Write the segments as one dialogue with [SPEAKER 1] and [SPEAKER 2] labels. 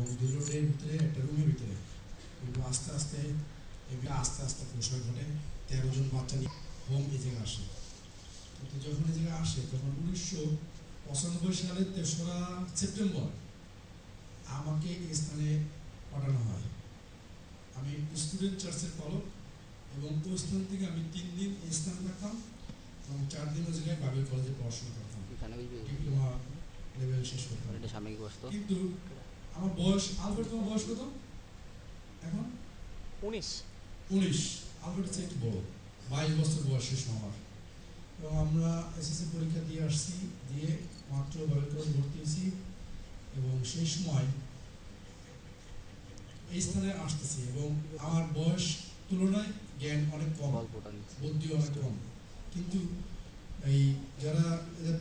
[SPEAKER 1] এবং 2 রোডের ভিতরে একটা রুমের ভিতরে। কিন্তু আস্তে আস্তে প্রসার ঘটে। 13 জন বাচ্চা নিয়ে হোম এই জায়গায় আসে। কিন্তু যখন এই জায়গায় আসে তখন 1995 সালের 3রা সেপ্টেম্বর আমাকে এই স্থানে পাঠানো হয়। আমি স্টুডেন্ট চার্চের পালক এবং ওই স্থান থেকে আমি 3 দিন এই স্থানে থাকতাম এবং 4 দিন ওই জায়গায় বাবেল কলেজে পড়াশোনা করতাম, ডিপ্লোমা লেভেল শেষ করতাম। কিন্তু আমার বয়স, আলবার্ট তোমার বয়স কত এখন? 19। আলবার্ট হচ্ছে একটু বড়, 22 বছর বয়স শেষ আমার। এবং আমরা এসএসসি পরীক্ষা দিয়ে আসছি, দিয়ে মাত্র বাবেল কলেজে ভর্তি হয়েছি এবং সেই সময় এই স্থানে আসতেছি এবং আমার বয়স তুলনায় জ্ঞান অনেক কম, বুদ্ধি অনেক কম। কিন্তু এই যারা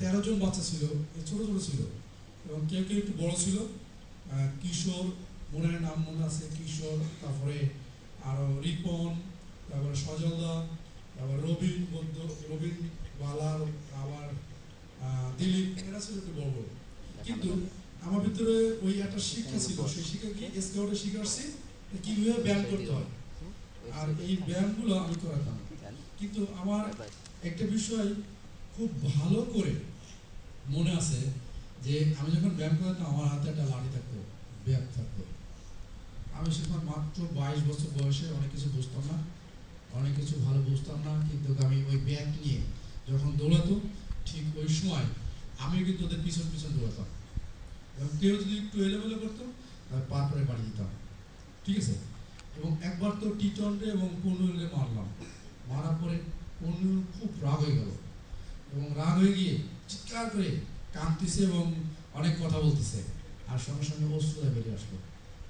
[SPEAKER 1] 13 জন বাচ্চা ছিল, ছোট ছোট ছিল এবং কেউ কেউ একটু বড় ছিল। কিশোর, মনের নাম মনে আছে, কিশোর, তারপরে আরও রিপন, তারপরে সজলদা, তারপর রবিন বালার, আবার দিলীপ, এরা ছিল একটু বড় বড়। কিন্তু আমার ভিতরে ওই একটা শিক্ষা ছিল, সেই শিক্ষা কি স্কাউটে শিখাচ্ছি কিভাবে ব্যায়াম করতে হয়, আর এই ব্যায়ামগুলো আমি করাতাম। কিন্তু আমার একটা বিষয় খুব ভালো করে মনে আছে যে আমি যখন ব্যায়াম করতাম আমার হাতে একটা লাঠি থাকতো, ব্যাগ থাকতো। আমি সেখানে মাত্র 22 বছর বয়সে, অনেক কিছু বুঝতাম না, অনেক কিছু ভালো বুঝতাম না, কিন্তু আমি ওই ব্যাগ নিয়ে যখন দৌড়াতো ঠিক ওই সময় আমি কিন্তু ওদের পিছন পিছন দৌড়াতাম এবং কেউ যদি একটু এলোমেলো করতো তাহলে পার করে বাড়ি দিতাম, ঠিক আছে। এবং একবার তো টিটনরে এবং পনুরে মারলাম, মারার পরে পনু খুব রাগ হয়ে গেল এবং রাগ হয়ে গিয়ে চিৎকার করে কাঁদতেছে এবং অনেক কথা বলতেছে, আর সঙ্গে সঙ্গে অস্ত্রটা বেরিয়ে আসলো,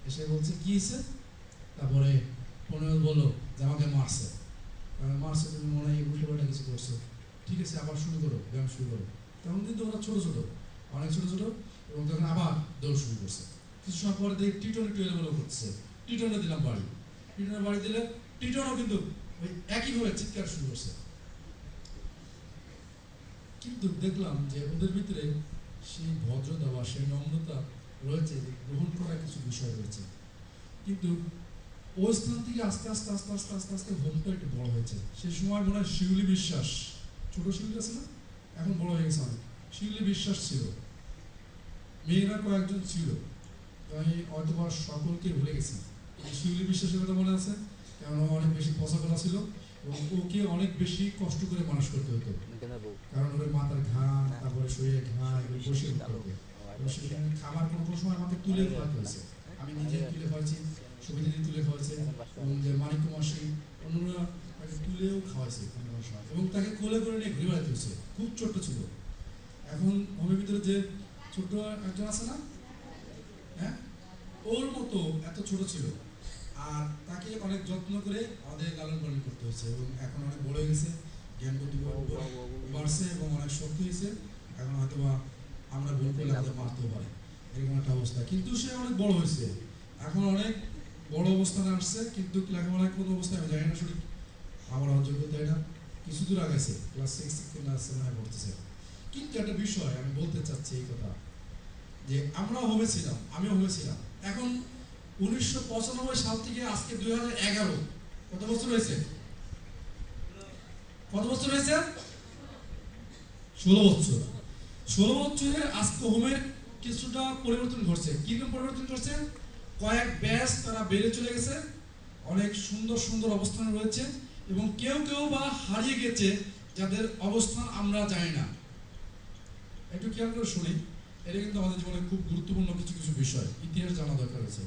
[SPEAKER 1] এসে বলছে কি হয়েছে। তারপরে পনু বললো যে আমাকে মারছে, তুমি মনে হয় উল্টো পাল্টা কিছু করছো, ঠিক আছে আবার শুরু করো, ব্যায়াম শুরু করো। তখন কিন্তু ওরা ছোট ছোট, অনেক ছোট ছোট, এবং তখন আবার দৌড় শুরু করছে। কিছু সময় পরে দেখি টিটন একটু এলোমেলো করছে, টিটনে দিলাম বাড়ি, টিটনে বাড়ি দিলে টিটনও কিন্তু ওই একইভাবে চিৎকার শুরু করছে। কিন্তু দেখলাম যে ওদের ভিতরে সেই ভদ্রতা বা সেই নম্রতা রয়েছে, গ্রহণ করার কিছু বিষয় রয়েছে। কিন্তু ওই স্থান থেকে আস্তে আস্তে আস্তে আস্তে আস্তে আস্তে হোমটা একটু বড় হয়েছে। সেই সময় মনে হয় শিউলি বিশ্বাস, ছোট শিউলি আছে না, এখন বড় হয়ে গেছে অনেক, শিউলি বিশ্বাস ছিল, মেয়েরা কয়েকজন ছিল, আমি হয়তো সকলকে ভুলে গেছি। শিউলি বিশ্বাসের কথা মনে আছে, কারণ অনেক বেশি পচা করা ছিল এবং ওকে অনেক বেশি কষ্ট করে মানুষ করতে হতো, কারণ ওর মাথার ঘা, তারপরে শরীরের ঘা, এগুলো বসে খাবার কোনো সময় আমাকে তুলে খাওয়াতে হয়েছে, আমি নিজে তুলে খাওয়াইছি, সুবিধা তুলে খাওয়াইছে, এবং যে মানিক মাসি অন্যরা তাকে তুলেও খাওয়াইছে এবং তাকে কোলে করে নিয়ে ঘুরে বেড়াতে হয়েছে, খুব ছোট্ট ছিল। এখন হোমের ভিতরে যে ছোট্ট একজন আছে না, হ্যাঁ, ওর মতো এত ছোট ছিল, আর তাকে অনেক যত্ন করে আমাদের লালন পালন করতে হয়েছে এবং এখন অনেক বড় হয়ে গেছে, জ্ঞান বুদ্ধি বাড়ছে এবং অনেক শক্তি হয়েছে। এখন হয়তো আমরা ভুল করলে আমাদের মারতেও পারে, এরকম একটা অবস্থা। কিন্তু সে অনেক বড় হয়েছে, এখন অনেক বড় অবস্থানে আসছে, কিন্তু লেখাপড়ায় কোন অবস্থায় আমি জানি না সঠিক, আমার অযোগ্যতা এটা কিছু দূর আগেছে, ক্লাস 6 ক্লাস 7 পড়তেছে। কিন্তু একটা বিষয় আমি বলতে চাচ্ছি এই কথা, যে আমরা হয়েছিলাম, আমিও হয়েছিলাম, এখন 1995 সাল থেকে আজকে 2011, কত বছর হয়েছে? কত বছর হয়েছে? 16 বছর। 16 বছরে আজকে হোমের কিছুটা পরিবর্তন ঘটছে। কিরকম পরিবর্তন ঘটছে? কয়েক ব্যাচ তারা বেড়ে চলে গেছে, অনেক সুন্দর সুন্দর অবস্থানে রয়েছে, এবং কেউ কেউ বা হারিয়ে গেছে যাদের অবস্থান আমরা জানি না। একটু খেয়াল করে শুনি, এটা কিন্তু আমাদের জীবনে খুব গুরুত্বপূর্ণ কিছু কিছু বিষয়, ইতিহাস জানা দরকার আছে।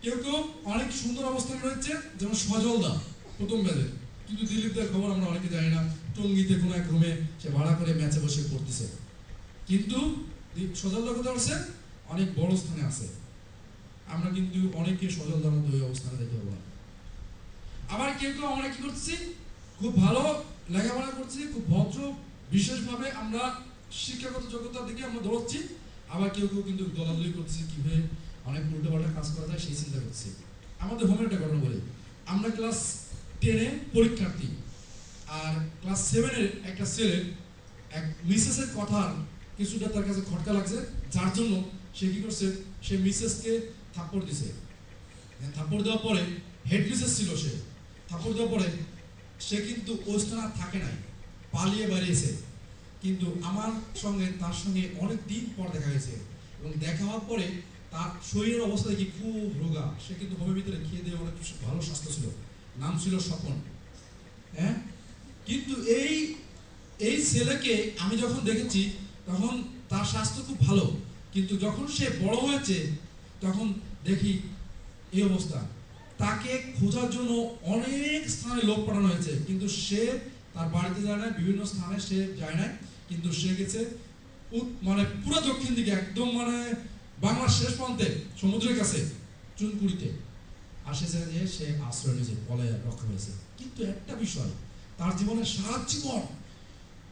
[SPEAKER 1] কেউ কেউ অনেক সুন্দর অবস্থানে রয়েছে, যেমন সজলদা প্রথম ব্যাচের, কিন্তু দিলীপদের খবর আমরা অনেকে জানি না, টঙ্গিতে কোনো এক রুমে সে ভাড়া করে ম্যাচে বসে পড়তেছে। কিন্তু সজলদা কোথাও আছে, অনেক বড় স্থানে আছে, আমরা কিন্তু অনেকে সজলদার মধ্যে ওই অবস্থানে দেখতে পাবো না। আবার কেউ কেউ আমরা কি করছি, খুব ভালো লেখাপড়া করছি, খুব ভদ্র, বিশেষভাবে আমরা শিক্ষাগত যোগ্যতার দিকে আমরা দৌড়াচ্ছি। আবার কেউ কেউ কিন্তু দলাদলি করছি, কিভাবে অনেক উল্টো পাল্টা কাজ করা যায় সেই চিন্তা করছি। আমাদের হোমের একটা ঘটনা বলি, আমরা ক্লাস 10-এ পরীক্ষার্থী, আর ক্লাস 7-এর একটা ছেলে এক মিসেসের কথার কিছুটা তার কাছে খটকা লাগছে, যার জন্য সে কি করছে, সে মিসেসকে থাপ্পড় দিছে। থাপ্পড় দেওয়ার পরে হেড মিসেস ছিল, সে থাপ্পড় দেওয়ার পরে সে কিন্তু ওই স্থানে আর থাকে নাই, পালিয়ে বেরিয়েছে। কিন্তু আমার সঙ্গে তার সঙ্গে অনেক দিন পর দেখা গেছে, এবং দেখা হওয়ার পরে তার শরীরের অবস্থা দেখি খুব রোগা। সে কিন্তু ঘরের ভিতরে খেয়ে দিয়ে অনেক ভালো স্বাস্থ্য ছিল, নাম ছিল স্বপন। হ্যাঁ, কিন্তু এই ছেলেকে আমি যখন দেখেছি তখন তার স্বাস্থ্য খুব ভালো, কিন্তু যখন সে বড় হয়েছে তখন দেখি এই অবস্থা। তাকে খোঁজার জন্য অনেক স্থানে লোক পাঠানো হয়েছে, কিন্তু সে তার বাড়িতে যায় না, বিভিন্ন স্থানে সে যায় না, কিন্তু সে গেছে মানে পুরো দক্ষিণ দিকে, একদম মানে বাংলার শেষ প্রান্তে সমুদ্রের কাছে চুনকুড়িতে। আর সে জায়গায় সে আশ্রয় নিয়েছে, পলায় রক্ষা হয়েছে। কিন্তু একটা বিষয়, তার জীবনের সারা জীবন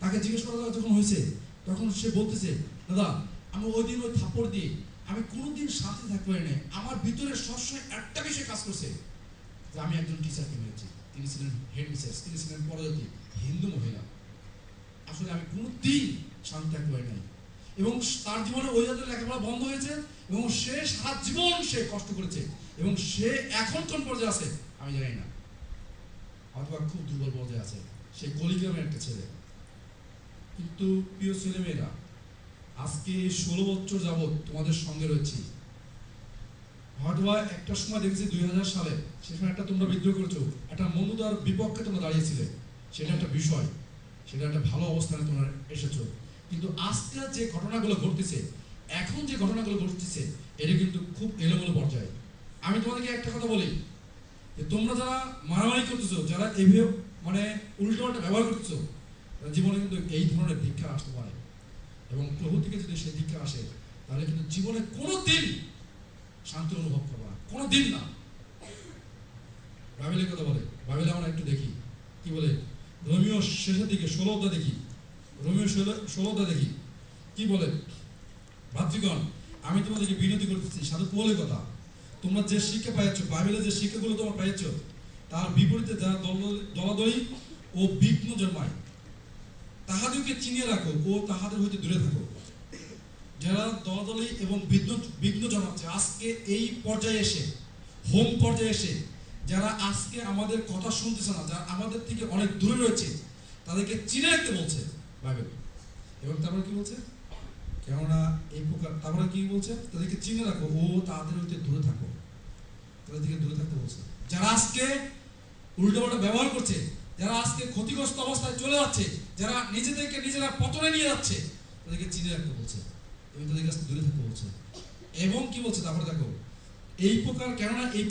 [SPEAKER 1] তাকে জিজ্ঞেস করা যখন হয়েছে তখন সে বলতেছে, দাদা আমি ওই দিন ওই থাপ্পড় দিয়ে আমি কোনোদিন শান্তি থাকতে পারি নাই। আমার ভিতরে সবসময় একটা বিষয় কাজ করছে, যে আমি একজন টিচারকে মেরেছি। তিনি ছিলেন হেড মিসেস, তিনি ছিলেন পরজাতি হিন্দু মহিলা। আসলে আমি কোনোদিন শান্তি থাকতে পারি নাই। এবং তার জীবনে ওই জাতীয় লেখাপড়া বন্ধ হয়েছে, এবং সে সারা জীবন সে কষ্ট করেছে, এবং সে এখন কোন পর্যায়ে আছে আমি জানি না, অথবা খুব দুর্বল পর্যায়ে আছে। সে কলিগ্রামের একটা ছেলে। কিন্তু প্রিয় ছেলে মেয়েরা, আজকে 16 বছর যাবৎ তোমাদের সঙ্গে রয়েছি। হয়তো একটা সময় দেখেছি 2000 সালে, সে সময় একটা তোমরা বিদ্রোহ করেছো, একটা মনুদার বিপক্ষে তোমরা দাঁড়িয়েছিলে, সেটা একটা বিষয়, সেটা একটা ভালো অবস্থানে তোমরা এসেছো। কিন্তু আজকে যে ঘটনাগুলো ঘটতেছে, এখন যে ঘটনাগুলো ঘটতেছে, এটা কিন্তু খুব এলোমেলো পর্যায়ে। আমি তোমাদেরকে একটা কথা বলি, যে তোমরা যারা মারামারি করতেছো, যারা এভাবে মানে উল্টোপাল্টা ব্যবহার করতেছো, জীবনে কিন্তু এই ধরনের দীক্ষা আসতে পারে। এবং প্রভু থেকে যদি সেই দীক্ষা আসে, তাহলে কিন্তু জীবনে কোনোদিন শান্তি অনুভব করবো না, কোনোদিন না। বাইবেলের কথা বলে, বাইবেলে আমরা একটু দেখি কি বলে, রোমিও শেষের দিকে 16 অধ্যায় দেখি, রোমিও 16 অধ্যায় দেখি কি বলে, ভাতৃগণ আমি তোমাদেরকে বিনতি করতেছি, সাধু পৌলের কথা, তোমরা যে শিক্ষা পাইয়াছ, বাইবেলের যে শিক্ষাগুলো তোমরা পাইয়াছ, তার বিপরীতে যারা দলাদলি ও বিঘ্ন জন্মায়, তাহাদেরকে চিনিয়ে রাখো ও তাহাদের হইতে দূরে থাকো। যারা দলাদলি এবং বিঘ্ন জন্মাচ্ছে আজকে এই পর্যায়ে এসে, হোম পর্যায়ে এসে, যারা আজকে আমাদের কথা শুনতেছে না, যারা আমাদের থেকে অনেক দূরে রয়েছে, তাদেরকে চিনে রাখতে বলছে বাইবেল। এবং তারপরে কি বলছে, কেননা এই প্রকার, তারপরে কি বলছে, তাদেরকে চিনে রাখো ও তাদের হইতে দূরে থাকো, তাদের থেকে দূরে থাকতে বলছে। যারা আজকে উল্টোপাল্টা ব্যবহার করছে, যারা আজকে ক্ষতিগ্রস্ত অবস্থায় চলে যাচ্ছে, যারা নিজেদেরকে নিজেরা পতনে নিয়ে যাচ্ছে, তাদেরকে চিনে রাখতে বলছে এবং তাদের কাছে দূরে থাকতে বলছে। এবং কি বলছে তারপরে দেখো, এই প্রকার, কেননা এই